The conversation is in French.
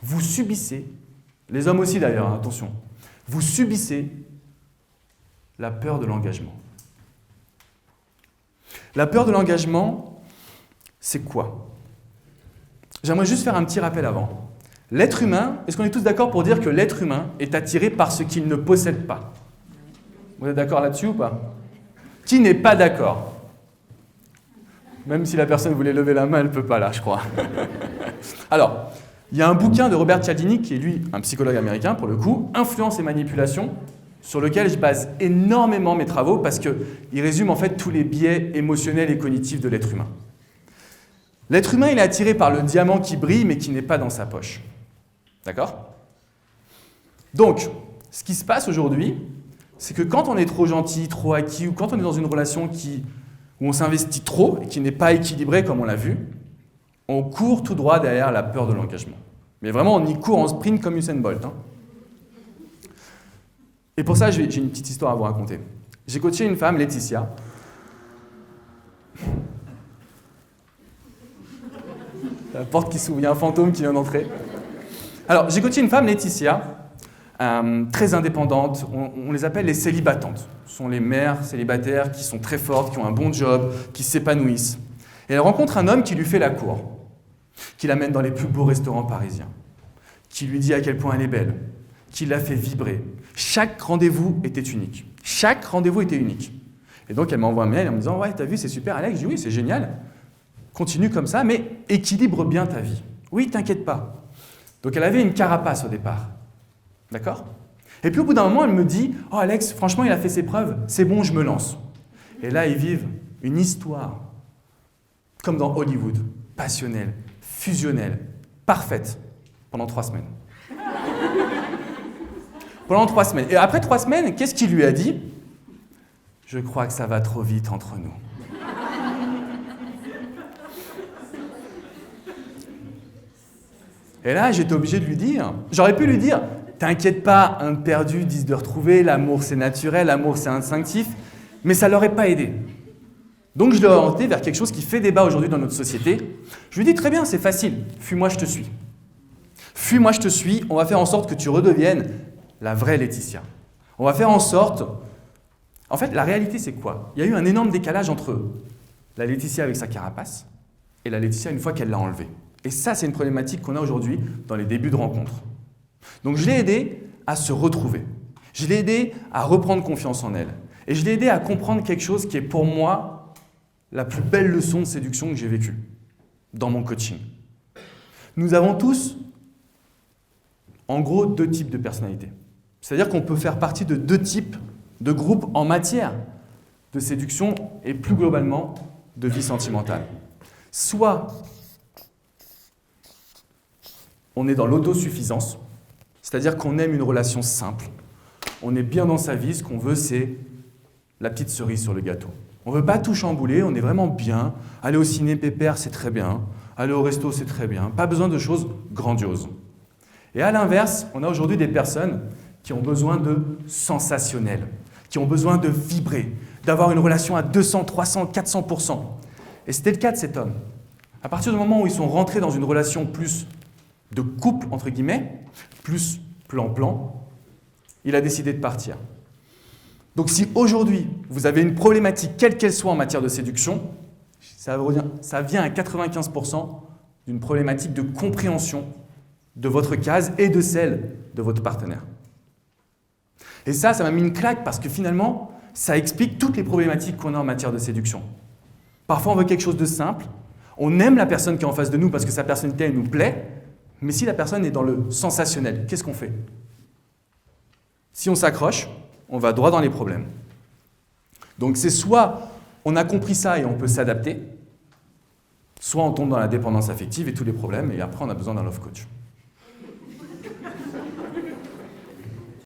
vous subissez, les hommes aussi d'ailleurs, hein, attention, vous subissez la peur de l'engagement. La peur de l'engagement, c'est quoi? J'aimerais juste faire un petit rappel avant. L'être humain, est-ce qu'on est tous d'accord pour dire que l'être humain est attiré par ce qu'il ne possède pas? Vous êtes d'accord là-dessus ou pas? Qui n'est pas d'accord? Même si la personne voulait lever la main, elle ne peut pas là, je crois. Alors, il y a un bouquin de Robert Cialdini, qui est lui un psychologue américain pour le coup, Influence et manipulation, sur lequel je base énormément mes travaux parce qu'il résume en fait tous les biais émotionnels et cognitifs de l'être humain. L'être humain, il est attiré par le diamant qui brille mais qui n'est pas dans sa poche. D'accord? Donc, ce qui se passe aujourd'hui, c'est que quand on est trop gentil, trop acquis, ou quand on est dans une relation où on s'investit trop et qui n'est pas équilibrée comme on l'a vu, on court tout droit derrière la peur de l'engagement. Mais vraiment, on y court en sprint comme Usain Bolt. Hein. Et pour ça, j'ai une petite histoire à vous raconter. J'ai coaché une femme, Laetitia. La porte qui s'ouvre, il y a un fantôme qui vient d'entrer. Alors, j'ai coaché une femme, Laetitia, très indépendante. On les appelle les célibatantes. Ce sont les mères célibataires qui sont très fortes, qui ont un bon job, qui s'épanouissent. Et elle rencontre un homme qui lui fait la cour, qui l'amène dans les plus beaux restaurants parisiens, qui lui dit à quel point elle est belle, qui la fait vibrer. Chaque rendez-vous était unique. Chaque rendez-vous était unique. Et donc, elle m'envoie un mail en me disant « Ouais, t'as vu, c'est super, Alex ?» Je dis « Oui, c'est génial. Continue comme ça, mais équilibre bien ta vie. Oui, t'inquiète pas. » Donc, elle avait une carapace au départ. D'accord? Et puis, au bout d'un moment, elle me dit « Oh, Alex, franchement, il a fait ses preuves. C'est bon, je me lance. » Et là, ils vivent une histoire, comme dans Hollywood, passionnelle, fusionnelle, parfaite, pendant 3 semaines. Pendant 3 semaines. Et après 3 semaines, qu'est-ce qu'il lui a dit? Je crois que ça va trop vite entre nous. Et là, j'étais obligé de lui dire, j'aurais pu lui dire, t'inquiète pas, un de perdu, 10 de retrouvé, l'amour c'est naturel, l'amour c'est instinctif, mais ça l'aurait pas aidé. Donc je l'ai orienté vers quelque chose qui fait débat aujourd'hui dans notre société. Je lui dis, très bien, c'est facile, fuis-moi, je te suis. Fuis-moi, je te suis, on va faire en sorte que tu redeviennes la vraie Laetitia. On va faire en sorte... En fait, la réalité, c'est quoi? Il y a eu un énorme décalage entre la Laetitia avec sa carapace et la Laetitia une fois qu'elle l'a enlevée. Et ça, c'est une problématique qu'on a aujourd'hui dans les débuts de rencontre. Donc, je l'ai aidée à se retrouver. Je l'ai aidée à reprendre confiance en elle. Et je l'ai aidée à comprendre quelque chose qui est pour moi la plus belle leçon de séduction que j'ai vécue dans mon coaching. Nous avons tous, en gros, 2 types de personnalités. C'est-à-dire qu'on peut faire partie de 2 types de groupes en matière de séduction et plus globalement de vie sentimentale. Soit on est dans l'autosuffisance, c'est-à-dire qu'on aime une relation simple, on est bien dans sa vie, ce qu'on veut c'est la petite cerise sur le gâteau. On ne veut pas tout chambouler, on est vraiment bien, aller au ciné pépère c'est très bien, aller au resto c'est très bien, pas besoin de choses grandioses. Et à l'inverse, on a aujourd'hui des personnes qui ont besoin de sensationnel, qui ont besoin de vibrer, d'avoir une relation à 200, 300, 400%. Et c'était le cas de cet homme. À partir du moment où ils sont rentrés dans une relation plus de couple, entre guillemets, plus plan-plan, il a décidé de partir. Donc si aujourd'hui, vous avez une problématique, quelle qu'elle soit en matière de séduction, ça vient à 95% d'une problématique de compréhension de votre case et de celle de votre partenaire. Et ça m'a mis une claque parce que finalement, ça explique toutes les problématiques qu'on a en matière de séduction. Parfois, on veut quelque chose de simple, on aime la personne qui est en face de nous parce que sa personnalité elle nous plaît, mais si la personne est dans le sensationnel, qu'est-ce qu'on fait? Si on s'accroche, on va droit dans les problèmes. Donc c'est soit on a compris ça et on peut s'adapter, soit on tombe dans la dépendance affective et tous les problèmes, et après on a besoin d'un love coach.